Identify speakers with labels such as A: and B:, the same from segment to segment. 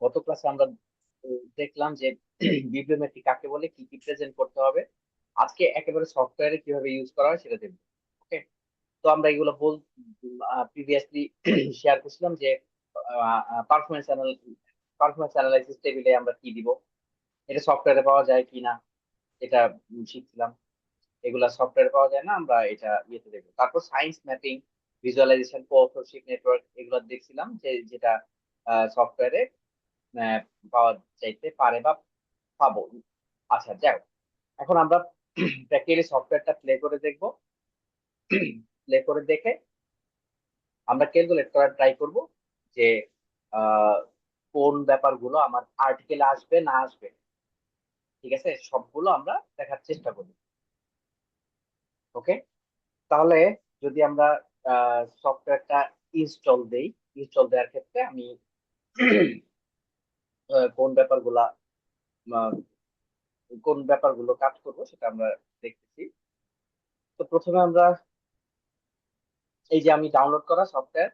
A: গত ক্লাসে আমরা দেখলাম যে বিব্লিওমেট্রি কাকে বলে, কি কি প্রেজেন্ট করতে হবে। আজকে একেবারে সফটওয়্যারে কিভাবে ইউজ করা হয় সেটা দেখবো। ওকে, তো আমরা এগুলো প্রিভিয়াসলি শেয়ার করছিলাম যে পারফরমেন্স পারফরমেন্স অ্যানালাইসিস টেবিলে আমরা কি দিব, এটা সফটওয়্যারে পাওয়া যায় কিনা এটা শিখছিলাম। এগুলা সফটওয়্যারে পাওয়া যায় না, আমরা এটা ইয়েতে দেখবো। তারপর সায়েন্স ম্যাপিং, ভিজুয়ালাইজেশন, কোঅথরশিপ নেটওয়ার্ক এগুলো দেখছিলাম যে যেটা সফটওয়্যারে পাওয়া যাইতে পারে বা পাবো। আচ্ছা যাই হোক, এখন আমরা প্র্যাকটিক্যালি সফটওয়্যারটা প্লে করে দেখবো। প্লে করে দেখে আমরা ক্যালকুলেট করার ট্রাই করব যে আহ, কোন ব্যাপারগুলো আমার আর্টিকেলে আসবে না আসবে। ঠিক আছে, সবগুলো আমরা দেখার চেষ্টা করি। ওকে, তাহলে যদি আমরা সফটওয়্যারটা ইনস্টল দেই, ইনস্টল দেওয়ার ক্ষেত্রে আমি কোন ব্যাপারগুলা আহ, কোন ব্যাপারগুলো কাজ করবো সেটা আমরা দেখতেছি। তো প্রথমে আমরা এই যে আমি ডাউনলোড করা সফটওয়্যার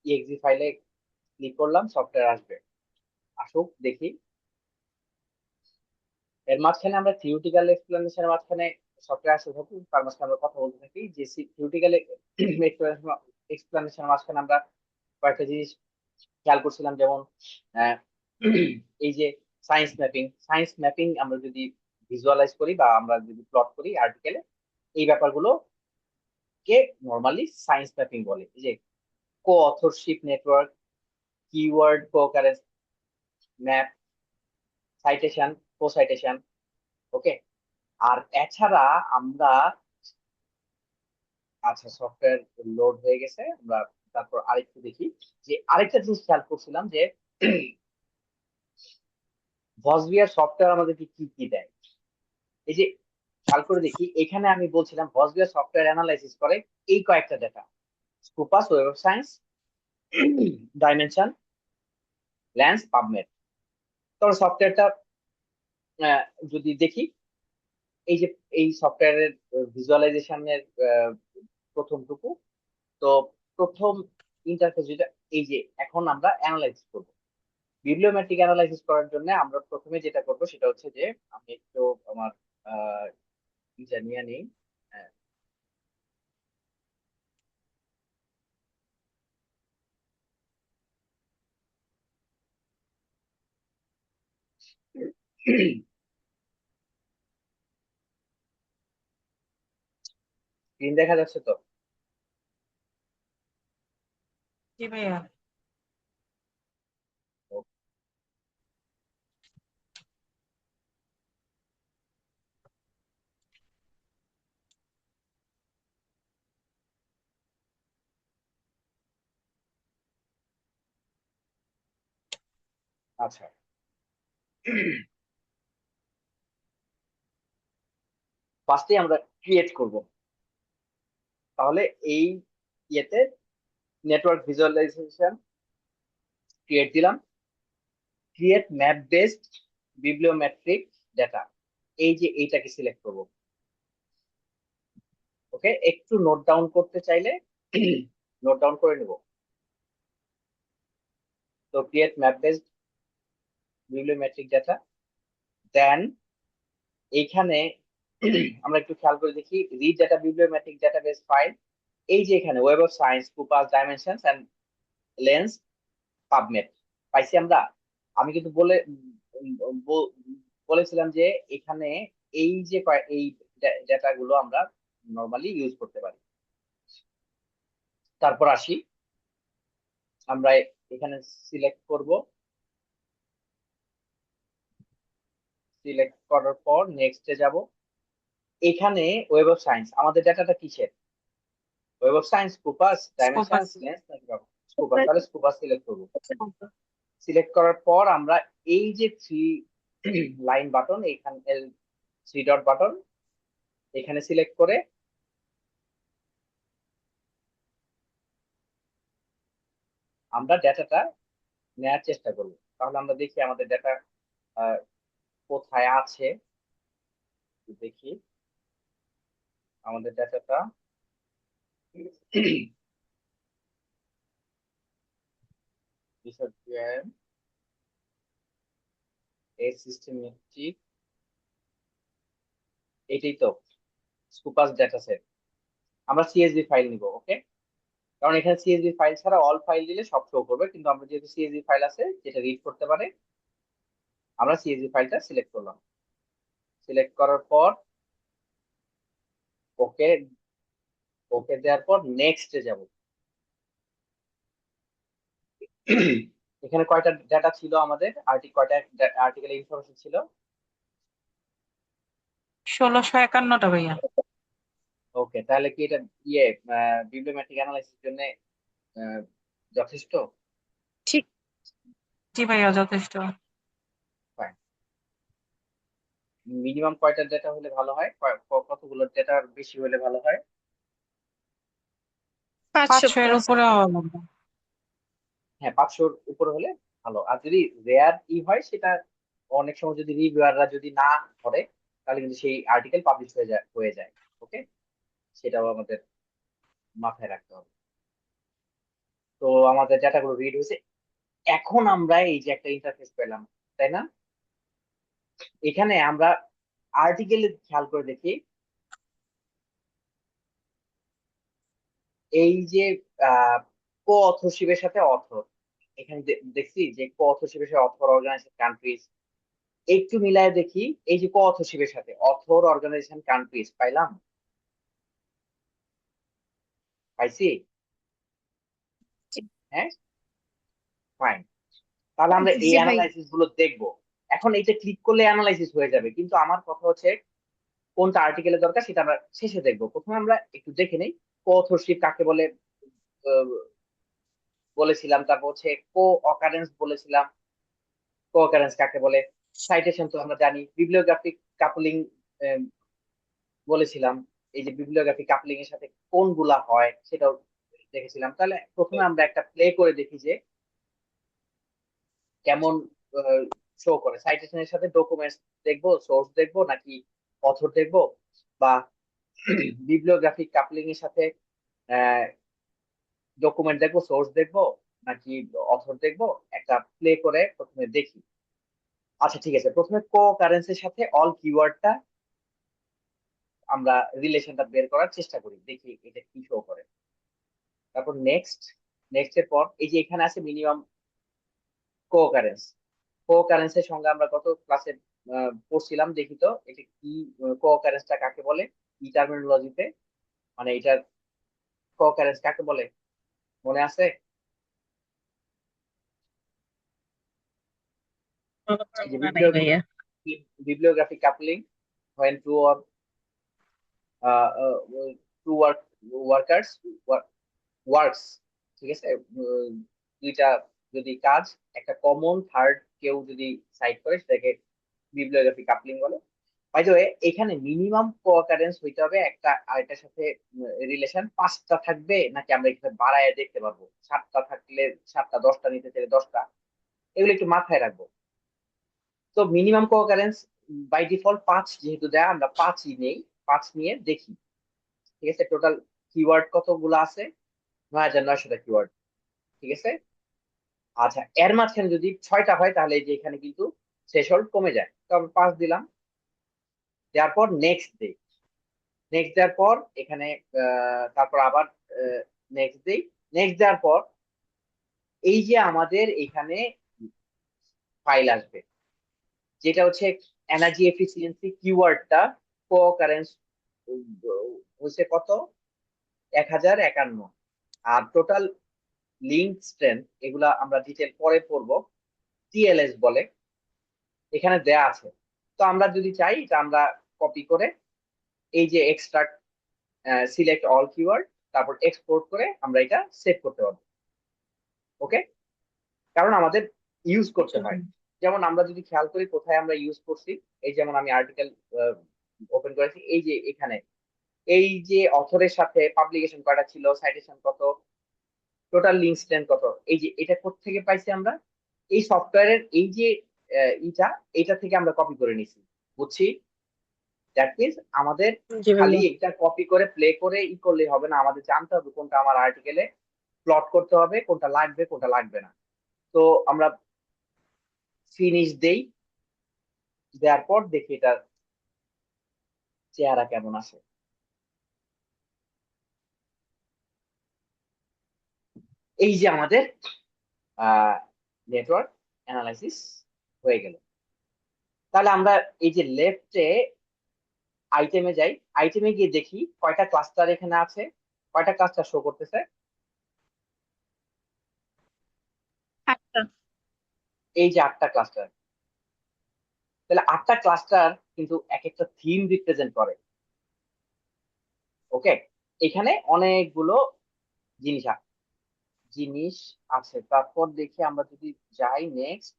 A: exe ফাইলে ক্লিক করলাম, সফটওয়্যার আসবে। আসুক দেখি। এর মাঝখানে আমরা থিওরিটিক্যাল এক্সপ্লেনেশনের মাঝখানে সফটওয়্যার আসতে থাকি, তার মাঝখানে আমরা কথা বলতে থাকি যে থিওরিটিক্যাল এক্সপ্লেনেশনের মাঝখানে আমরা কয়েকটা জিনিস খেয়াল করছিলাম। যেমন আহ, এই যে সায়েন্স ম্যাপিং আমরা যদি ভিজুয়ালাইজ করি বা আমরা যদি প্লট করি আর্টিকেলে, এই ব্যাপারগুলো কে নর্মালি সায়েন্স ম্যাপিং বলে। এই যে co authorship network, keyword cooccurrence map, citation, co citation. Okay, আর এছাড়া আমরা, আচ্ছা সফটওয়্যার লোড হয়ে গেছে, আমরা তারপর আরেকটু দেখি যে আরেকটা জিনিস খেয়াল করছিলাম যে ভসবিয়ার সফটওয়্যার আমাদেরকে কি কি দেয়। এই যে খেয়াল করে দেখি, এখানে আমি বলছিলাম ভসবিয়ার সফটওয়্যার অ্যানালাইসিস করে এই কয়েকটা data: Scopus, web of science, dimension, lens, PubMed. তবে সফটওয়্যারটা যদি দেখি, এই যে এই সফটওয়্যারের ভিজুয়ালাইজেশনের প্রথমটুকু, তো প্রথম ইন্টারফেস যেটা, এই যে এখন আমরা অ্যানালাইসিস করব। বিবলিওমেট্রিক অ্যানালাইসিস করার জন্য আমরা প্রথমে যেটা করব সেটা হচ্ছে যে আমি একটু আমার আহ ইটা নিয়ে নিই। হ্যাঁ। স্ক্রিন দেখা যাচ্ছে তো?
B: জি ভাইয়া।
A: আচ্ছা, ফার্স্টে আমরা ক্রিয়েট করব। তাহলে এই ইয়েতে নেটওয়ার্ক ভিজুয়ালাইজেশন ক্রিয়েট দিলাম, create map based bibliometric data, এই যে এইটাকে সিলেক্ট করব। ওকে, একটু নোট ডাউন করতে চাইলে নোট ডাউন করে নেব। তো create map based bibliometric data, then এইখানে আমরা একটু খেয়াল করে দেখি read data bibliometric database file. এই যে এখানে web of science, Scopus, dimensions and lens, PubMed পাইছি আমরা। আমি কিন্তু বলেছিলাম যে এখানে এই যে এই ডেটা গুলো আমরা নর্মালি ইউজ করতে পারি। তারপর আসি, আমরা এখানে সিলেক্ট করব। সিলেক্ট করার পর নেক্সটে যাব। এখানে ওয়েব অফ সায়েন্স, আমাদের ডাটাটা কিসের? Web of science, Scopus,
B: Scopus.
A: Dimensions, lens নাকি স্কুপাস? তাহলে স্কুপাস সিলেক্ট করব। সিলেক্ট করার পর আমরা এই যে থ্রি লাইন বাটন, এখানে থ্রি ডট বাটন, এখানে সিলেক্ট করে আমরা ডেটাটা নেওয়ার চেষ্টা করব। তাহলে আমরা দেখি আমাদের ডেটা কোথায় আছে। দেখি আমাদের ডেটাটা এই সিস্টেমেটিক, এটাই তো স্কুপাস ডেটা সেট। আমরা সিএসভি ফাইল নিব, ওকে। কারণ এখানে সিএসভি ফাইল ছাড়া অল ফাইল দিলে সব শো করবে, কিন্তু আমরা যেহেতু সিএসভি ফাইল আছে যেটা রিড করতে পারে, আমরা সিএসভি ফাইলটা সিলেক্ট করলাম। সিলেক্ট করার পর ওকে, ওকে দেওয়ার পর নেক্সটে যাব। এখানে কয়টা ডেটা ছিল আমাদের, কয়টা আর্টিকেল ইনফরমেশন ছিল?
B: 1651টা ভাইয়া।
A: ওকে, তাহলে কি এটা ইয়ে বিবলিওমেট্রিক অ্যানালাইসিস জন্য আহ, যথেষ্ট?
B: ঠিক। জি ভাইয়া যথেষ্ট।
A: মিনিমাম কয়টা ডেটা হলে ভালো হয়, কতগুলো ডেটা বেশি হলে ভালো হয়?
C: 500
B: 500 এর
C: প্লাস।
B: উপরে হওয়া লাগবে।
A: হ্যাঁ, 500-র উপরে হলে ভালো। আর যদি রেয়ার হয় সেটা অনেক সময় যদি রিভিউয়াররা যদি না করে, তাহলে কিন্তু সেই আর্টিকেল পাবলিশ হয়ে যায়। ওকে, সেটাও আমাদের মাথায় রাখতে হবে। তো আমাদের ডেটাগুলো রিড হয়েছে। এখন আমরা এই যে একটা ইন্টারফেস পেলাম, তাই না? এখানে আমরা আর্টিকেল খেয়াল করে দেখি, এই যে কো অথরশিপের সাথে অথর, এখানে দেখছি যে কো অথরশিপের সাথে অথর, অর্গানাইজেশন, কান্ট্রিজ। একটু মিলায় দেখি, এই যে কো অথরশিপের সাথে অথর, অর্গানাইজেশন, কান্ট্রিজ পাইলাম? পাইছি? হ্যাঁ, ফাইন। তাহলে আমরা এই
C: জি ভাই।
A: অ্যানালাইসিস গুলো দেখবো। এখন এইটা ক্লিক করলে অ্যানালাইসিস হয়ে যাবে, কিন্তু আমার কথা হচ্ছে কোনটা আর্টিকেলের দরকার সেটা আমরা শেষে দেখবো। প্রথমে আমরা একটু দেখে নেই কো অথরশিপ কাকে বলে, আহ, বলেছিলাম। তারপর হচ্ছে কো অকারেন্স বলেছিলাম, কো অকারেন্স কাকে বলে। সাইটেশন তো আমরা জানি। বিবলিওগ্রাফিক কাপলিং বলেছিলাম, এই যে বিবলিওগ্রাফিক কাপলিং এর সাথে কোনগুলা হয় সেটাও দেখেছিলাম। তাহলে প্রথমে আমরা একটা প্লে করে দেখি যে কেমন শো করে। সাইটেশনের সাথে ডকুমেন্টস দেখবো, সোর্স দেখবো, নাকি অথর দেখবো, বা বিবলিওগ্রাফিক কাপলিং এর সাথে ডকুমেন্ট দেখবো, সোর্স দেখবো, নাকি অথর দেখবো। একটা প্লে করে প্রথমে দেখি। আচ্ছা ঠিক আছে, প্রথমে কো কারেন্সির সাথে অল কিওয়ার্ডটা আমরা রিলেশনটা বের করার চেষ্টা করি, দেখি এটা কি শো করে। তারপর নেক্সট, নেক্সট এর পর এই যে এখানে আছে মিনিমাম কোকারেন্স। কোকারেন্সের সঙ্গে আমরা গত ক্লাসে পড়ছিলাম, দেখি তো এটা কি, কোকারেন্সটা কাকে বলে, কি টার্মিনোলজিতে, মানে এটার কোকারেন্স কাকে বলে, মনে আছে? এই যে
C: মনে নাই ভাইয়া।
A: Bibliographic coupling, when uh, uh, two workers works, ঠিক আছে। দুইটা যদি কাজ, একটা কমন থার্ড কেউ যদি সাইড করে, সেটাকে বিবলিওগ্রাফি কাপলিং বলে। বাই দ্য ওয়ে, এখানে মিনিমাম কোঅকারেন্স হইতে হবে একটা আরেকটার সাথে রিলেশন 5টা থাকবে, নাকি আমরা এখানে বাড়ায় দেখতে পারবো? 7টা থাকলে 7টা, 10টা নিতে চাইলে 10টা, এগুলো একটু মাথায় রাখবো। তো মিনিমাম কোঅকারেন্স বাই ডিফল্ট 5 যেহেতু দেয়, আমরা 5ই নেই। 5 নিয়ে দেখি, ঠিক আছে। টোটাল কিওয়ার্ড কতগুলো আছে? 9,900টা কিওয়ার্ড, ঠিক আছে। আচ্ছা, এর মাঝখানে যদি 6টা হয়, তাহলে এই যে এখানে কিন্তু থ্রেশহোল্ড কমে যায়। তো আমরা 5 দিলাম, দেওয়ার পর নেক্সট দেই। নেক্সট দেওয়ার পর এখানে তারপর আবার নেক্সট দেই। নেক্সট দেওয়ার পর এই যে আমাদের এখানে ফাইল আসবে, যেটা হচ্ছে এনার্জি এফিসিয়েন্সি কিওয়ার্ডটা, কোকারেন্স হচ্ছে কত, 1051। আর টোটাল লিঙ্ক স্ট্রেংথ, এগুলা আমরা ডিটেল পরে পড়বো, টিএলএস বলে, এখানে দেয়া আছে। তো আমরা যদি চাই এটা আমরা কপি করে এই যে এক্সট্রাক্ট, সিলেক্ট অল কিওয়ার্ড, তারপর এক্সপোর্ট করে আমরা এটা সেভ করতে পারবো। ওকে, কারণ আমাদের ইউজ করতে হয়। যেমন আমরা যদি খেয়াল করি কোথায় আমরা ইউজ করছি, এই যেমন আমি আর্টিকেল ওপেন করেছি, এই যে এখানে এই যে অথরের সাথে পাবলিকেশন কয়টা ছিল, সাইটেশন কত, টোটাল লিঙ্ক স্ট্রেংথ কত, এই যে এটা কোত্থেকে পাইছি আমরা, এই সফটওয়্যারের এই যে ইটা, এটা থেকে আমরা কপি করে নিছি, বুঝছি? দ্যাট মিনস আমাদের
C: জি
A: খালি
C: ভাইয়া।
A: এটা কপি করে প্লে করে করলে হবে না, আমাদের জানতে হবে কোনটা আমার আর্টিকেলে প্লট করতে হবে, কোনটা লাগবে কোনটা লাগবে না। তো আমরা ফিনিশ দেই, দেওয়ার পর দেখি এটার চেহারা কেমন আসে। এই যে আমাদের নেটওয়ার্ক অ্যানালাইসিস হয়ে গেল। তাহলে আমরা এই যে লেফটে আইটেমে যাই, আইটেমে গিয়ে দেখি কয়টা ক্লাস্টার এখানে আছে, কয়টা ক্লাস্টার শো করতেছে।
B: আচ্ছা।
A: এই যে 8টা ক্লাস্টার। তাহলে 8টা ক্লাস্টার কিন্তু এক একটা থিম রিপ্রেজেন্ট করে। ওকে, এখানে অনেকগুলো জিনিস জিনিস আছে। তারপর দেখি আমরা যদি যাই নেক্সট,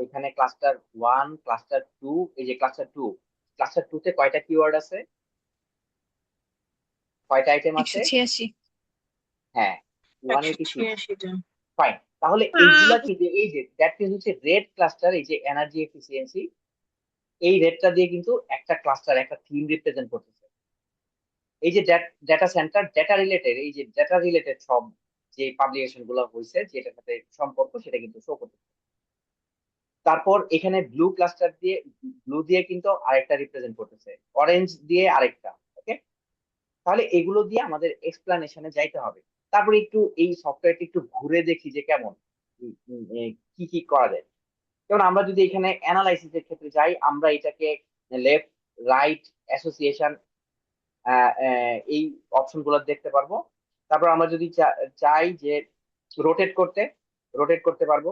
A: এখানে ক্লাস্টার 1, ক্লাস্টার 2, এই যে ক্লাস্টার 2 তে কয়টা কিওয়ার্ড আছে, কয়টা আইটেম আছে?
B: 186।
A: হ্যাঁ, 186।
B: 186 জন।
A: ফাইন। তাহলে এইগুলা কি, যে এই যে দ্যাট মিনস হচ্ছে রেড ক্লাস্টার, এই যে এনার্জি এফিসিয়েন্সি, এই রেডটা দিয়ে কিন্তু একটা ক্লাস্টার একটা থিম রিপ্রেজেন্ট করতেছে। এই যে ডেটা সেন্টার ডেটা রিলেটেড, এই যে ডেটা রিলেটেড সব যে পাবলিকেশন গুলো হয়েছে যেটার সাথে সম্পর্ক সেটা কিন্তু শো করতেছে। তারপর এখানে ব্লু দিয়ে কিন্তু আরেকটা রিপ্রেজেন্ট করতেছে, অরেঞ্জ দিয়ে আরেকটা। ওকে, তাহলে এগুলো দিয়ে আমাদের এক্সপ্লানেশনে যাইতে হবে। তারপরে একটু এই সফটওয়্যারটি একটু ঘুরে দেখি যে কেমন, কি কি করা যায়। যেমন আমরা যদি এখানে অ্যানালাইসিসের ক্ষেত্রে যাই, আমরা এটাকে লেফট, রাইট, অ্যাসোসিয়েশন, এই অপশন গুলো দেখতে পারবো। তারপর আমরা যদি চাই যে রোটেট করতে, রোটেট করতে পারবো,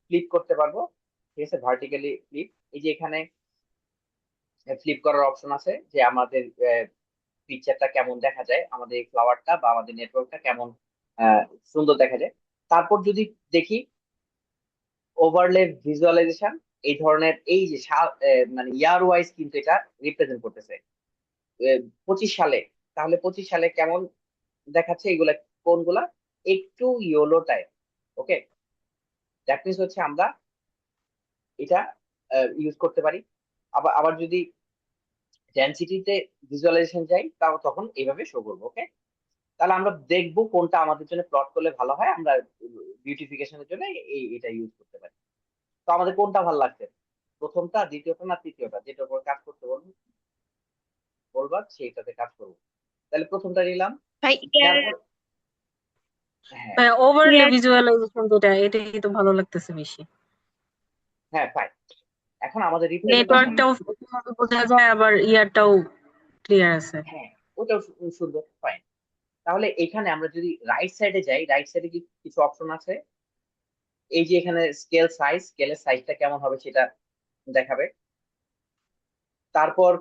A: ফ্লিপ করতে পারবো। ঠিক আছে, ভার্টিক্যালি ফ্লিপ। এই যে এখানে ফ্লিপ করার অপশন আছে, যে আমাদের পিকচারটা কেমন দেখা যায়, আমাদের ফ্লাওয়ারটা বা আমাদের নেটওয়ার্কটা কেমন আহ, সুন্দর দেখা যায়। তারপর যদি দেখি ওভারলে ভিজুয়ালাইজেশন, এই ধরনের এই যে মানে ইয়ার ওয়াইজ কিন্তু এটা রিপ্রেজেন্ট করতেছে 25 সালে। তাহলে 25 সালে কেমন দেখাচ্ছে এগুলা, কোনগুলা? একটু yellow type. Okay, that means হচ্ছে আমরা এটা ইউজ করতে পারি। আবার আবার যদি ডেনসিটিতে ভিজুয়ালাইজেশন যাই, তাও তখন এইভাবে শো করবো। ওকে, তাহলে আমরা দেখবো কোনটা আমাদের জন্য প্লট করলে ভালো হয়, আমরা বিউটিফিকেশনের জন্য এটা ইউজ করতে পারি। তো আমাদের কোনটা ভালো লাগছে, প্রথমটা, দ্বিতীয়টা, না তৃতীয়টা, যেটার উপর কাজ করতে বলবা সেইটাতে কাজ করবো। তাহলে প্রথমটা নিলাম,
B: ভাই
A: নেওয়ার পর হ্যাঁ,
B: ওভারলে ভিজুয়ালাইজেশন যেটা, এটাই তো ভালো লাগতেছে বেশি।
A: হ্যাঁ ফাইন। এখন আমাদের রিপ্রেজেন্টেশন,
B: নেটওয়ার্কটাও ঠিকমতো বোঝা যায়, আবার ইয়ারটাও ক্লিয়ার আছে।
A: হ্যাঁ ওটাও সুন্দর, ফাইন। তাহলে এখানে আমরা যদি রাইট সাইডে যাই, রাইট সাইডে কি কিছু অপশন আছে। এই যে এখানে স্কেলের সাইজটা কেমন হবে সেটা দেখাবে। তারপর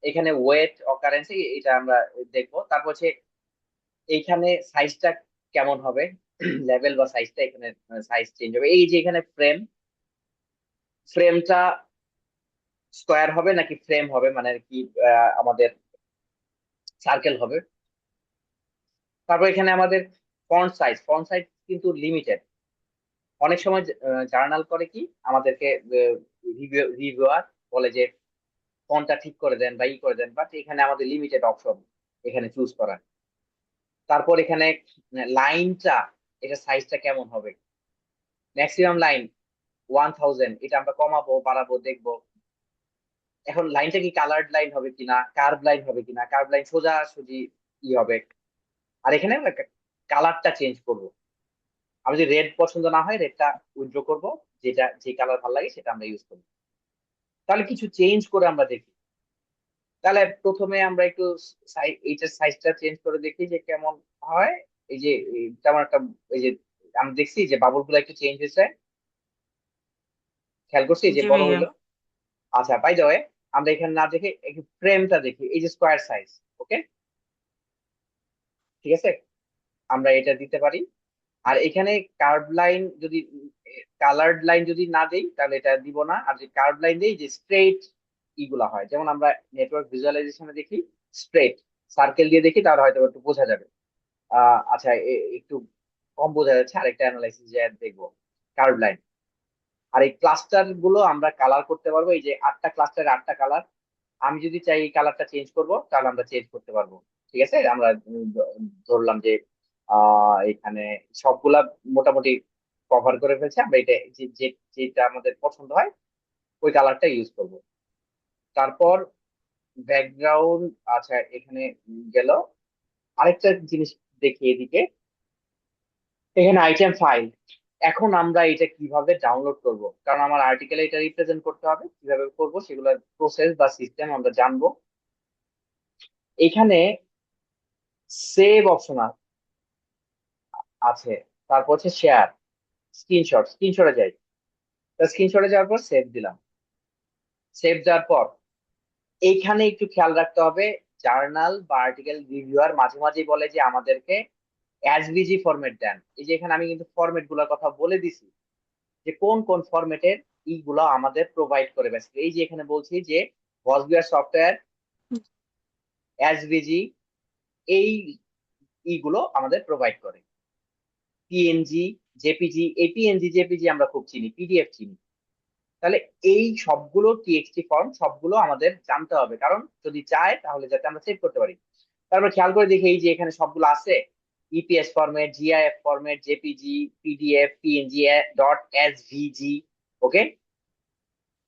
A: এখানে ওয়েট অকারেন্সি, এটা আমরা দেখবো। তারপর হচ্ছে এইখানে সাইজটা কেমন হবে, লেভেল বা সাইজটা, এখানে সাইজ চেঞ্জ হবে। এই যে এখানে ফ্রেমটা স্কোয়ার হবে নাকি ফ্রেম হবে, মানে কি আমাদের সার্কেল হবে। তারপর এখানে আমাদের ফন্ট সাইজ কিন্তু লিমিটেড। অনেক সময় জার্নাল করে কি, আমাদেরকে রিভিউয়ার বলে যে ফন্টটা ঠিক করে দেন বা করে দেন, বাট এখানে আমাদের লিমিটেড অপশন এখানে চুজ করা। তারপর এখানে লাইনটা, এটা সাইজটা কেমন হবে, ম্যাক্সিমাম লাইন 1000, এটা আমরা কমাবো বাড়াবো দেখবো। এখন লাইনটা কি কালার্ড লাইন হবে কিনা, কার্ভ লাইন হবে কিনা, কার্ভ লাইন সোজা সুজি ই হবে। আর এখানে আমরা কালারটা চেঞ্জ করব। আমি যদি রেড পছন্দ না হয়, রেডটা উইথড্র করব, যে কালার ভালো লাগে সেটা আমরা ইউজ করবো। তাহলে কিছু চেঞ্জ করে আমরা দেখি। তাহলে প্রথমে আমরা একটু এইটার সাইজটা চেঞ্জ করে দেখি যে কেমন হয়। এই যে তেমন একটা, এই যে আমি দেখছি যে বাবুল গুলো একটু চেঞ্জ হয়েছে, খেয়াল করছি যে
B: জি
A: বড়
B: ভাইয়া।
A: হইলো। আচ্ছা, বাই দ্য ওয়ে, আমরা এখানে না দেখে একটু ফ্রেমটা দেখি, এই যে স্কোয়ার সাইজ। ওকে, ঠিক আছে, আমরা এটা দিতে পারি। আর এখানে কার্ভ লাইন যদি, কালার্ড লাইন যদি না দেই তাহলে এটা দিব না। আর যে কার্ভ লাইন দেই, যে স্ট্রেট ইগুলা হয়, যেমন আমরা নেটওয়ার্ক ভিজুয়ালাইজেশনে দেখি স্ট্রেট সার্কেল দিয়ে দেখি, তাহলে হয়তো একটু বোঝা যাবে। আচ্ছা, একটু কম বোঝা যাচ্ছে, আরেকটা অ্যানালাইসিস যে দেখবো কার্ভ লাইন। আর এই ক্লাস্টার গুলো আমরা কালার করতে পারবো, এই যে 8টা ক্লাস্টারের 8টা কালার। আমি যদি চাই এই কালারটা চেঞ্জ করব, তাহলে আমরা চেঞ্জ করতে পারবো। ঠিক আছে, আমরা ধরলাম যে এখানে সবগুলা মোটামুটি কভার করে ফেলছে, আমরা এটা যেটা আমাদের পছন্দ হয় ওই কালারটা ইউজ করব। তারপর ব্যাকগ্রাউন্ড, আচ্ছা এখানে গেল। আরেকটা জিনিস দেখি এদিকে, এখানে আইটেম ফাইল। এখন আমরা এটা কিভাবে ডাউনলোড করব, কারণ আমার আর্টিকেলে এটা রিপ্রেজেন্ট করতে হবে, কিভাবে করব সেগুলোর প্রসেস বা সিস্টেম আমরা জানবো। এখানে সেভ অপশন আছে, তারপর হচ্ছে শেয়ার, স্ক্রিনশটে যাই। স্ক্রিনশটে যাওয়ার পর সেভ দিলাম। সেভ দেওয়ার পর এইখানে একটু খেয়াল রাখতে হবে, জার্নাল বা আর্টিকেল রিভিউয়ার মাঝে মাঝেই বলে যে আমাদেরকে এসভিজি ফরম্যাট দেন। এই যে এখানে আমি কিন্তু ফরম্যাট গুলোর কথা বলে দিছি, যে কোন কোন ফরম্যাটের ইগুলো আমাদের প্রোভাইড করে। বেসিক্যালি এই যে এখানে বলছি যে ভসবিয়ার সফটওয়্যার এসভিজি এই ইগুলো আমাদের প্রোভাইড করে। পিএনজি, জেপিজি, এই পিএনজি জেপিজি আমরা খুব চিনি, পিডিএফ চিনি। তাহলে এই সবগুলো টিএক্সটি ফর্ম সবগুলো আমাদের জানতে হবে, কারণ যদি চায় তাহলে যাতে আমরা সেভ করতে পারি। তারপর খেয়াল করে দেখি এই যে এখানে সবগুলো আছে, EPS format, GIF format, JPG, PDF, PNG dot SVG. Okay,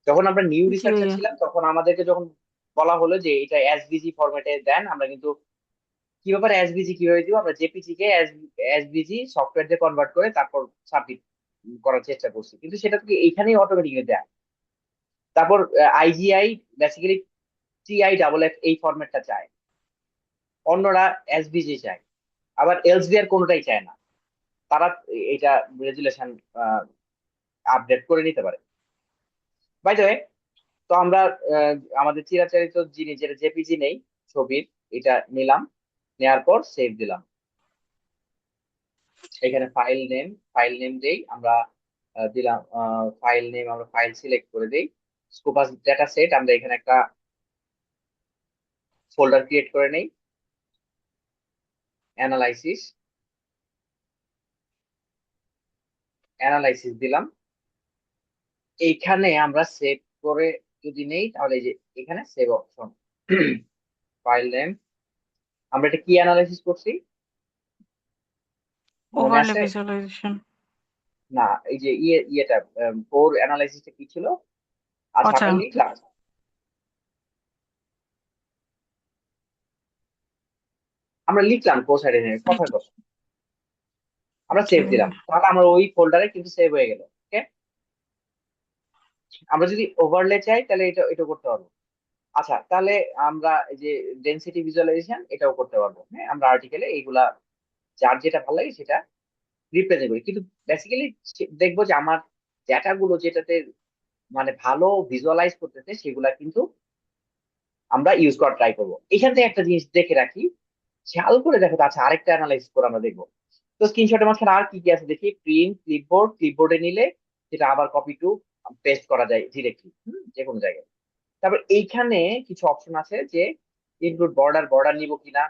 A: যখন আমরা নিউ
B: জি
A: রিসার্চার
B: ভাইয়া।
A: ছিলাম তখন আমাদেরকে যখন বলা হলো যে এটা এসভিজি ফরম্যাটে দেন, আমরা কিন্তু কি ব্যাপারে এসভিজি কিভাবে দিব, আমরা জেপিজি কে এসভিজি সফটওয়্যার দিয়ে কনভার্ট করে তারপর সাবমিট করার চেষ্টা করছি, কিন্তু সেটা থেকে এইখানেই অটোমেটিক্যালি দেয়। তারপর IGI, basically TI double F এই ফরম্যাটটা চায়, অন্যরা এসভিজি চায়, আবার এলসভিআর কোনোটাই চায় না। তারা এটা রেজুলেশন আপডেট করে নিতে পারে। বাই দ্য ওয়ে, তো আমরা আহ, আমাদের চিরাচরিত জিনিস যেটা জেপিজি নেই ছবির, এটা নিলাম, নেয়ার পর সেভ দিলাম। এখানে ফাইল নেম দেই আমরা, দিলাম ফাইল নেম, আমরা ফাইল সিলেক্ট করে দেই। স্কোপাস ডাটা সেট, আমরা এখানে একটা ফোল্ডার ক্রিয়েট করে নেই, অ্যানালাইসিস, দিলাম। এইখানে আমরা সেভ করে যদি নেই তাহলে এই যে এখানে সেভ অপশন, ফাইল নেম, আমরা এটা কি অ্যানালাইসিস করছি মনে
B: ওভারলে
A: আছে?
B: ভিজুয়ালাইজেশন।
A: না, এই যে ইয়েটা কোর অ্যানালাইসিসটা কি ছিল? আচ্ছা
B: আচ্ছা।
A: আমরা লিখলাম, কোসাইডের কথার কথা, আমরা
B: জি
A: সেভ দিলাম,
B: ভাইয়া।
A: তাহলে আমার ওই ফোল্ডারে কিন্তু সেভ হয়ে গেল। ওকে, আমরা যদি ওভারলে চাই তাহলে এটা এটা করতে পারবো। আচ্ছা তাহলে আমরা এই যে ডেনসিটি ভিজুয়ালাইজেশন এটাও করতে পারবো। হ্যাঁ, আমরা আর্টিকেলে এইগুলা যার যেটা ভালো লাগে সেটা রিপ্রেজেন্ট করি, কিন্তু বেসিক্যালি দেখবো যে আমার ডেটা গুলো যেটাতে মানে ভালো ভিজুয়ালাইজ করতেছে সেগুলা কিন্তু আমরা ইউজ করার ট্রাই করবো। এখান থেকে একটা জিনিস দেখে রাখি, খেয়াল করে দেখো তো। আচ্ছা আরেকটা অ্যানালাইজ করে আমরা দেখবো। তো স্ক্রিনশটের মাঝখানে আর কি কি আছে দেখি, প্রিন্ট, ক্লিপবোর্ডে নিলে যেটা আবার কপি টু পেস্ট করা যায় ডিরেক্টলি যে কোনো জায়গায়। তারপর এইখানে কিছু অপশন আছে যে ইনক্লুড বর্ডার নিব কিনা,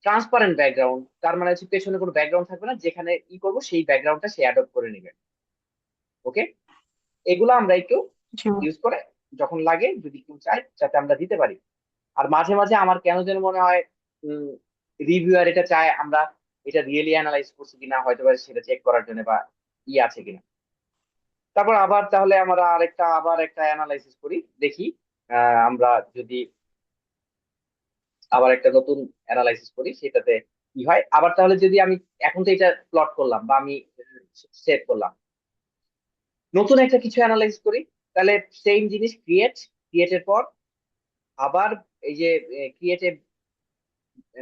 A: ট্রান্সপারেন্ট ব্যাকগ্রাউন্ড, তার মানে হচ্ছে পেছনে কোনো ব্যাকগ্রাউন্ড থাকবে না, যেখানে ই করবো সেই ব্যাকগ্রাউন্ডটা সে অ্যাডপ্ট করে নেবে। ওকে, এগুলো আমরা একটু
B: জি ভাইয়া।
A: ইউজ করে যখন লাগে যদি কেউ চায় যাতে আমরা দিতে পারি। আর মাঝে মাঝে আমার কেন যেন মনে হয় রিভিউয়ার এটা চায় আমরা এটা রিয়েলি অ্যানালাইজ করছি কিনা, হয়তো বা সেটা চেক করার জন্য বা ই আছে কিনা। তারপর আবার তাহলে আমরা আবার একটা অ্যানালাইসিস করি, দেখি আমরা যদি আবার একটা নতুন অ্যানালাইসিস করি সেটাতে কি হয়। আবার তাহলে যদি আমি এখন তো এটা প্লট করলাম বা আমি সেভ করলাম, নতুন একটা কিছু অ্যানালাইসিস করি, তাহলে সেম জিনিস ক্রিয়েটের পর আবার এই যে ক্রিয়েটে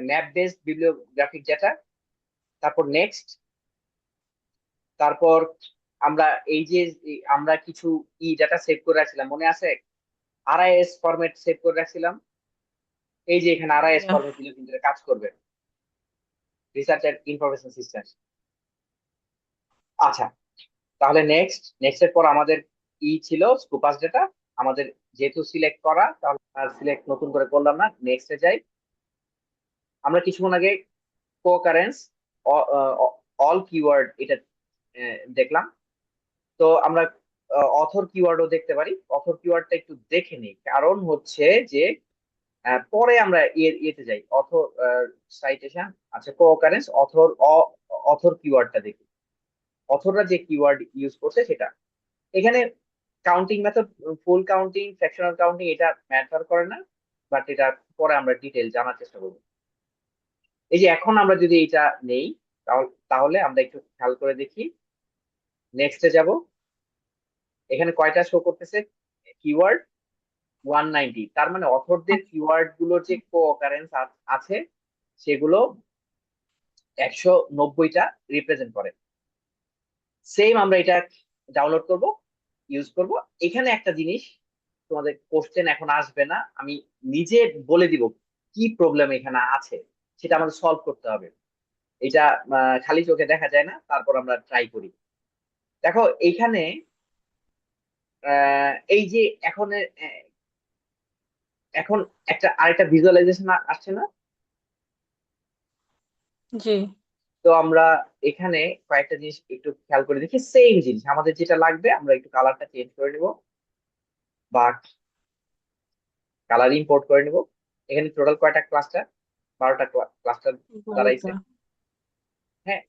A: ম্যাপ বেসড বিবলিওগ্রাফিক ডেটা, তারপর নেক্সট, তারপর আমরা এই যে আমরা কিছু ডাটা সেভ করে রাখছিলাম মনে আছে, আরআইএস ফরম্যাট সেভ করে রাখছিলাম। এই যে এখানে
B: জি
A: আরআইএস
B: ভাইয়া।
A: ফরম্যাট দিলে কিন্তু এটা কাজ করবে, রিসার্চ এন্ড ইনফরমেশন সিস্টেম। আচ্ছা তাহলে নেক্সট এর পর আমাদের ছিল স্কুপাস ডেটা, আমাদের যেহেতু সিলেক্ট করা তাহলে আর সিলেক্ট নতুন করে করলাম না, নেক্সটে যাই। আমরা কিছুক্ষণ আগে কোকারেন্স, অল কিওয়ার্ড এটা দেখলাম। তো আমরা অথর কিওয়ার্ডও দেখতে পারি। অথর কিওয়ার্ডটা একটু দেখে নিই, কারণ হচ্ছে যে পরে আমরা ইয়েতে যাই, অথর সাইটেশন। আচ্ছা কোকারেন্স, অথর কিওয়ার্ডটা দেখি। অথররা যে কিওয়ার্ড ইউজ করছে সেটা। এখানে কাউন্টিং মেথড, ফুল কাউন্টিং, ফ্র্যাকশনাল কাউন্টিং, এটা ম্যাটার করে না, বাট এটা পরে আমরা ডিটেল জানার চেষ্টা করবো। এই যে এখন আমরা যদি এটা নেই, তাহলে আমরা একটু খেয়াল করে দেখি। নেক্সটে যাব। এখানে কয়টা শো করতেছে কিওয়ার্ড? 190। তার মানে অথরদের কিওয়ার্ড গুলোর যে কো অকারেন্স আছে সেগুলো 190টা রিপ্রেজেন্ট করে। সেম আমরা এটা ডাউনলোড করব, ইউজ করব। এখানে একটা জিনিস, তোমাদের কোশ্চেন এখন আসবে না, আমি নিজে বলে দিব কি প্রবলেম এখানে আছে, সেটা আমাদের সলভ করতে হবে। এটা খালি চোখে দেখা যায় না, তারপর আমরা ট্রাই করি। দেখো এইখানে এই যে এখন এখন একটা আরেকটা ভিজুয়ালাইজেশন আসছে না?
B: জি।
A: তো আমরা এখানে কয়েকটা জিনিস একটু খেয়াল করে দেখি। সেম জিনিস আমাদের যেটা লাগবে, আমরা একটু কালারটা চেঞ্জ করে নিব বা কালার ইম্পোর্ট করে নিব। এখানে টোটাল কয়টা ক্লাস্টার? 12টা ক্লাস্টার দাঁড়াইছে।
B: বড়টা।
A: হ্যাঁ,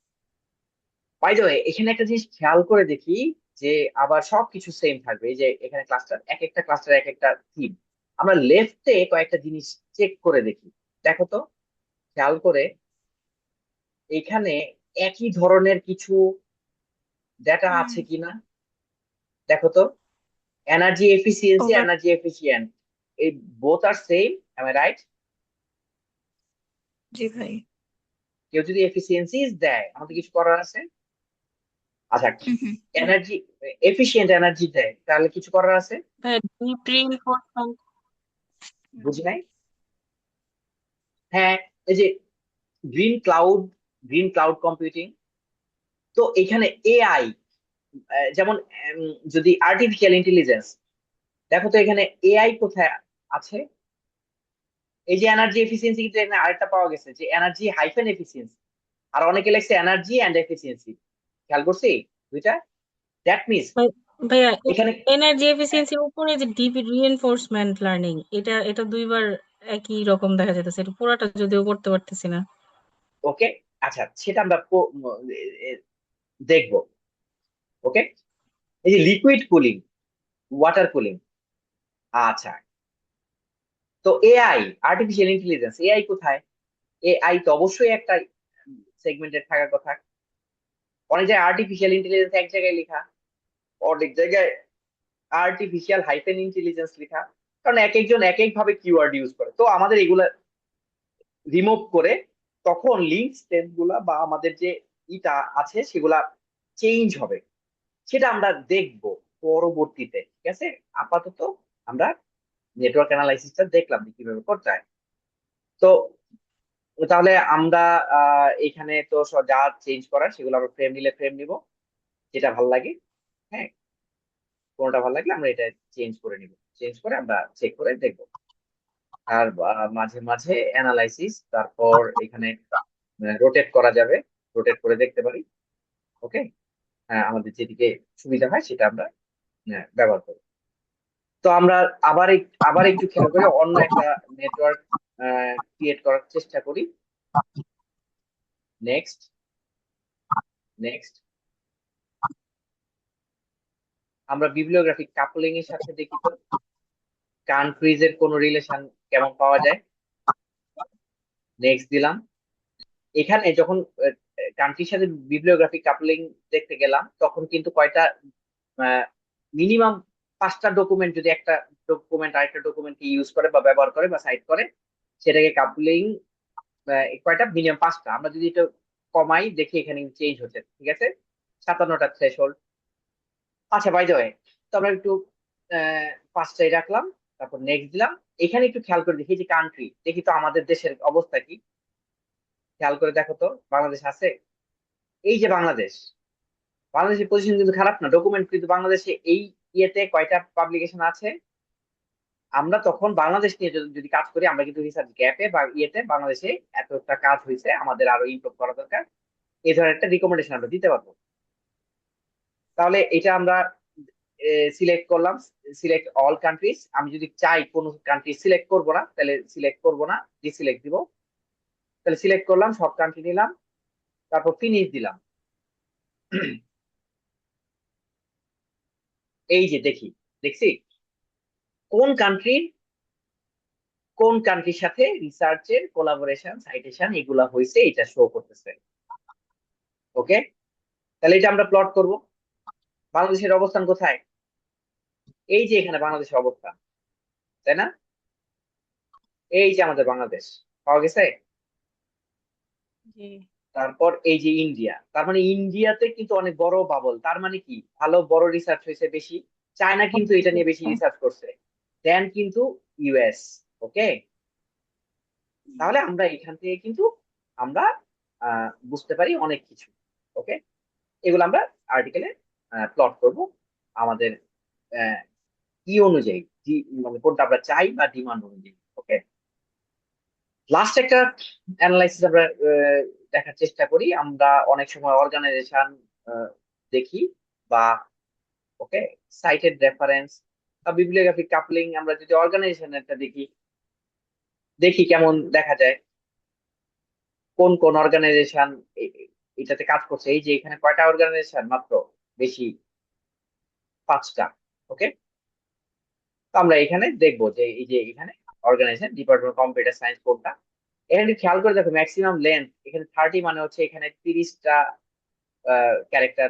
A: বাই দ্য ওয়ে এখানে একটা জিনিস খেয়াল করে দেখি, যে আবার সবকিছু সেম থাকবে। এই যে এখানে ক্লাস্টার, এক একটা ক্লাস্টার এক একটা থিম। আমরা লেফটে কয়েকটা জিনিস চেক করে দেখি। দেখো তো, খেয়াল করে, এখানে একই ধরনের কিছু ডেটা আছে কিনা দেখো তো। Energy efficiency,
B: over.
A: Energy efficient, এই both are same, am I right?
B: জি ভাই।
A: কেউ যদি এফিসিয়েন্সি দেয়, আমাদের কিছু করার আছে? আচ্ছা,
B: হুম।
A: এনার্জি এফিশিয়েন্ট এনার্জি দেয়, তাহলে কিছু করার আছে?
B: ভাই ডিপ রিইনফোর্সমেন্ট।
A: বুঝি নাই। হ্যাঁ, এই যে green cloud, green cloud computing. তো এখানে এআই, যেমন যদি আর্টিফিশিয়াল ইন্টেলিজেন্স, দেখো তো এখানে এআই কোথায় আছে? এই যে এনার্জি এফিসিয়েন্সি, কিন্তু এখানে আরেকটা পাওয়া গেছে যে এনার্জি হাইফেন এফিসিয়েন্সি, আর অনেকে লেখছে এনার্জি এন্ড এফিসিয়েন্সি। খেয়াল করছি দুইটা? দ্যাট মিনস
B: ভাইয়া
A: এখানে,
B: এনার্জি এফিসিয়েন্সির উপরে যে ডিপ রিইনফোর্সমেন্ট লার্নিং, এটা এটা দুইবার একই রকম দেখা যাইতেছে, এটা পুরাটা যদিও করতে পারতেছি না।
A: ওকে, আচ্ছা সেটা আমরা দেখবো। ওকে, এই যে লিকুইড কুলিং, ওয়াটার কুলিং, আচ্ছা। তো এআই, আর্টিফিশিয়াল ইন্টেলিজেন্স, এআই কোথায়? এআই তো অবশ্যই একটা সেগমেন্টের থাকার কথা। অনেক জায়গায় আর্টিফিশিয়াল ইন্টেলিজেন্স এক জায়গায় লেখা, অনেক জায়গায় আর্টিফিশিয়াল হাইফেন ইন্টেলিজেন্স লেখা। কারণ এক একজন এক এক ভাবে কিওয়ার্ড ইউজ করে। তো আমাদের এগুলা রিমুভ করে তখন লিঙ্ক স্টেট গুলা বা আমাদের যে ইটা আছে সেগুলা চেঞ্জ হবে, সেটা আমরা দেখব পরবর্তীতে। ঠিক আছে, আপাতত আমরা নেটওয়ার্ক অ্যানালাইসিসটা দেখলাম যে কিভাবে করতে হয়। তো তাহলে আমরা এখানে তো যা চেঞ্জ করার সেগুলো আমরা ফ্রেম নিলে ফ্রেম নিব, যেটা ভালো লাগে। হ্যাঁ, কোনটা ভালো লাগলে আমরা এটা চেঞ্জ করে নিব, চেঞ্জ করে আমরা চেক করে দেখবো। আর মাঝে মাঝে অ্যানালাইসিস, তারপর এখানে রোটেট করা যাবে, রোটেট করে দেখতে পারি। ওকে, আমাদের যেদিকে সুবিধা হয় সেটা আমরা ব্যবহার করি। তো আমরা আবার একটু খেয়াল করে অন্য একটা নেটওয়ার্ক ক্রিয়েট করার চেষ্টা করি। নেক্সট, নেক্সট, আমরা বিবলিওগ্রাফিক কাপলিং এর সাথে দেখি তো কান্ট্রিজ এর কোন রিলেশন কেমন পাওয়া যায়। নেক্সট দিলাম। এখানে যখন কান্ট্রির সাথে বিবলিওগ্রাফিক কাপলিং দেখতে গেলাম, তখন কিন্তু কয়টা, মিনিমাম 5টা ডকুমেন্ট, যদি একটা ডকুমেন্ট আরেকটা ডকুমেন্টকে ইউজ করে বা ব্যবহার করে বা সাইড করে, সেটাকে কাপলিং, কয়টা, মিনিমাম 5টা। আমরা যদি এটা কমাই দেখি এখানে চেঞ্জ হচ্ছে। ঠিক আছে, 57টা থ্রেশহোল্ড। আচ্ছা, বাই দ্য ওয়ে, তো আমরা একটু 5টাই রাখলাম, তারপর নেক্সট দিলাম। এখানে একটু খেয়াল করে দেখি যে কান্ট্রি, দেখি তো আমাদের দেশের অবস্থা কি। খেয়াল করে দেখো তো, বাংলাদেশ আছে? এই যে বাংলাদেশ, বাংলাদেশের পজিশন কিন্তু খারাপ না, ডকুমেন্ট কিন্তু বাংলাদেশে এই ইয়েতে কয়টা পাবলিকেশন আছে। আমরা তখন বাংলাদেশ নিয়ে যদি কাজ করি, আমরা কিন্তু রিসার্চ গ্যাপে বা ইয়েতে বাংলাদেশে এতটা কাজ হয়েছে, আমাদের আরো ইমপ্রুভ করা দরকার, এই ধরনের একটা রিকমেন্ডেশন আমরা দিতে পারবো। তাহলে এটা আমরা সিলেক্ট করলাম, সিলেক্ট অল কান্ট্রিজ। আমি যদি চাই কোন কান্ট্রি সিলেক্ট করবো না, তাহলে সিলেক্ট করবো না, ডিসিলেক্ট দিব। তাহলে সিলেক্ট করলাম, সব কান্ট্রি নিলাম, তারপর ফিনিশ দিলাম। এই যে দেখছি কোন কান্ট্রির সাথে রিসার্চের কোলাবোরেশন সাইটেশন এগুলা হয়েছে এটা শো করতেছে। ওকে, তাহলে এটা আমরা প্লট করব। বাংলাদেশের অবস্থান কোথায়? এই যে এখানে বাংলাদেশের অবস্থান, তাই না? এই যে আমাদের বাংলাদেশ পাওয়া গেছে।
B: জি।
A: তারপর এই যে ইন্ডিয়া, তার মানে ইন্ডিয়াতে কিন্তু অনেক বড় বাবল, তার মানে কি ভালো বড় রিসার্চ হয়েছে বেশি। চায়না কিন্তু এটা নিয়ে বেশি রিসার্চ করছে দেন কিন্তু ইউএস। ওকে, তাহলে আমরা এখান থেকে কিন্তু আমরা বুঝতে পারি অনেক কিছু। ওকে, এগুলো আমরা আর্টিকেলে প্লট করব আমাদের আহ, ই অনুযায়ী, মানে কোনটা আমরা চাই বা ডিমান্ড অনুযায়ী। ওকে, লাস্ট একটা অ্যানালাইসিস আমরা দেখার চেষ্টা করি। আমরা অনেক সময় অর্গানাইজেশন দেখি বা ওকে সাইটেড রেফারেন্স বা বিবলিওগ্রাফিক কাপলিং, আমরা যদি অর্গানাইজেশনটা দেখি দেখি কেমন দেখা যায়, কোন কোন অর্গানাইজেশন এটাতে কাজ করছে। এই যে এখানে কয়টা অর্গানাইজেশন? মাত্র বেশি 5টা। ওকে, তো আমরা এখানে দেখবো যে এই যে এখানে organization department of computer science কোডটা, এখানে একটু খেয়াল করে দেখো ম্যাক্সিমাম লেন্থ এখানে 30, মানে হচ্ছে এখানে 30টা ক্যারেক্টার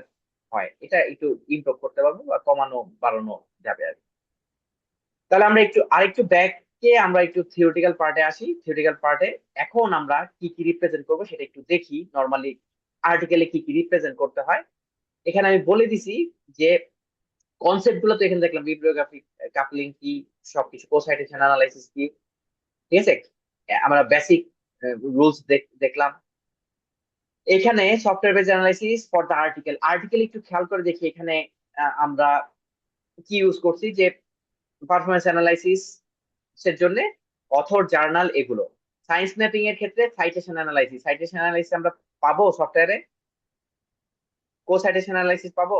A: হয়। এটা একটু ইমপ্রুভ করতে পারবো বা কমানো বাড়ানো যাবে আর কি। তাহলে আমরা একটু আরেকটু ব্যাককে আমরা একটু থিওরিটিক্যাল পার্টে আসি। থিওরিটিক্যাল পার্টে এখন আমরা কি কি রিপ্রেজেন্ট করবো সেটা একটু দেখি। নর্মালি আর্টিকেলে কি কি রিপ্রেজেন্ট করতে হয় এখানে আমি বলে দিছি যে কনসেপ্ট গুলো। তো এখানে দেখলাম বিব্লিওগ্রাফিক কাপলিং কি, সবকিছু কোসাইটেশন অ্যানালাইসিস কি, ঠিক আছে। আমরা বেসিক রুলস দেখলাম। এখানে software base analysis for the article, article একটু খেয়াল করে দেখি এখানে আমরা কি ইউজ করছি। যে পারফরমেন্স অ্যানালাইসিস এর জন্য অথর জার্নাল এগুলো। সায়েন্স ম্যাপিং এর ক্ষেত্রে সাইটেশন অ্যানালাইসিস আমরা পাবো সফটওয়্যারে, কো সাইটেশন অ্যানালাইসিস পাবো,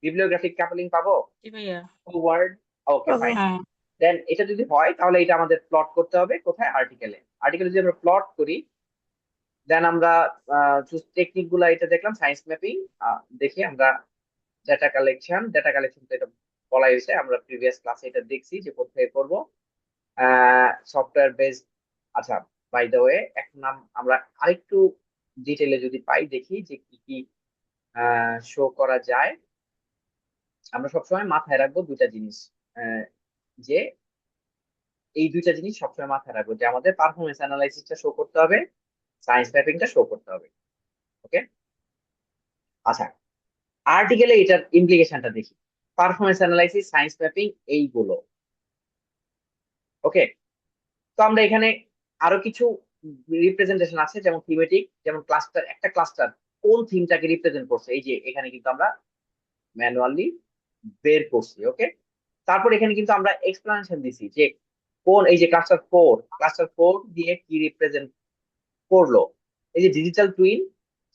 A: বিবলিওগ্রাফিক কাপলিং পাবো,
B: জি ভাইয়া।
A: ওয়ার্ড। Okay fine.
B: হ্যাঁ।
A: দেন এটা যদি হয় তাহলে এটা আমাদের প্লট করতে হবে কোথায়? আর্টিকেলে। আর্টিকেলে যদি আমরা প্লট করি দেন আমরা টেকনিক গুলা এটা দেখলাম। সায়েন্স ম্যাপিং দেখি আমরা, ডেটা কালেকশন তো এটা বলা হয়েছে, আমরা প্রিভিয়াস ক্লাসে এটা দেখছি যে কোথায় করব। Software based. আচ্ছা, বাই দ্য ওয়ে এখন আমরা আরেকটু ডিটেলে যদি পাই দেখি যে কি কি শো করা যায়। আমরা সবসময় মাথায় রাখবো দুইটা জিনিস, আহ, যে এই দুইটা জিনিস সবসময় মাথায় রাখবো যে আমাদের পারফরমেন্স অ্যানালাইসিসটা শো করতে হবে, সায়েন্স ম্যাপিংটা শো করতে হবে। ওকে, আচ্ছা, আর্টিকেলে এটার ইমপ্লিকেশনটা দেখি। পারফরমেন্স অ্যানালাইসিস, সায়েন্স ম্যাপিং এইগুলো। ওকে, তো আমরা এখানে আরো কিছু রিপ্রেজেন্টেশন আছে, যেমন থিমেটিক, যেমন ক্লাস্টার। একটা ক্লাস্টার কোন থিমটাকে রিপ্রেজেন্ট করছে এই যে এখানে কিন্তু আমরা ম্যানুয়ালি বের করছি। ওকে, তারপর এখানে কিন্তু আমরা এক্সপ্লানেশন দিছি যে কোন, এই যে ক্লাস্টার ফোর দিয়ে কি রিপ্রেজেন্ট করলো। এই যে ডিজিটাল টুইন,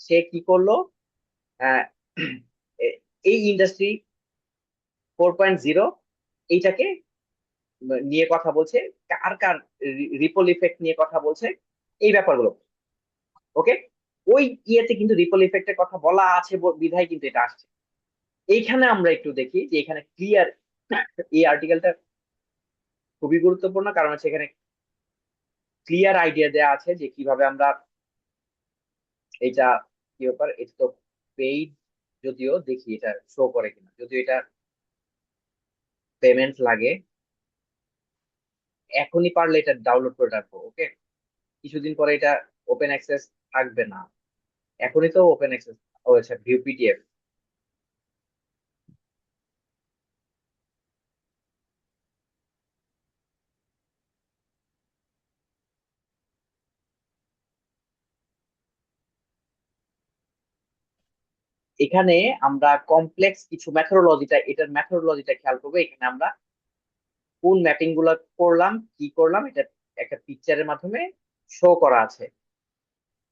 A: সে কি করলো? আহ, এই ইন্ডাস্ট্রি 4.0 এইটাকে নিয়ে কথা বলছে, কার কার রিপল ইফেক্ট নিয়ে কথা বলছে, এই ব্যাপারগুলো। ওকে, ওই ইয়েতে কিন্তু রিপল ইফেক্টের কথা বলা আছে বিধায় কিন্তু এটা আসছে। এইখানে আমরা একটু দেখি যে এখানে ক্লিয়ার, এই আর্টিকেলটা খুবই গুরুত্বপূর্ণ কারণ হচ্ছে এখানে ক্লিয়ার আইডিয়া দেওয়া আছে যে কিভাবে আমরা এটা কি ব্যাপার। এটা তো পেইড, যদিও দেখি এটা শো করে কিনা, যদিও এটা পেমেন্ট লাগে। এখনই পারলে এটা ডাউনলোড করে রাখবো। ওকে, কিছুদিন পরে এটা ওপেন অ্যাক্সেস থাকবে না। এখনই তো ওপেন অ্যাক্সেস হয়েছে, ভিউ পিডিএফ। এখানে আমরা কমপ্লেক্স কিছু ম্যাথোডোলজিটা খেয়াল করবো। এখানে আমরা কোন ম্যাপিং গুলো করলাম, কি করলাম, এটা একটা পিকচারের মাধ্যমে শো করা আছে।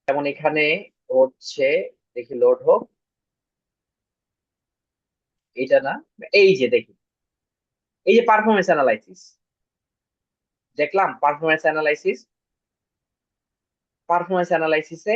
A: যেমন এখানে হচ্ছে, দেখি লোড হোক, এটা না, এই যে দেখি, এই যে পারফরমেন্স অ্যানালাইসিস দেখলাম। পারফরমেন্স অ্যানালাইসিসে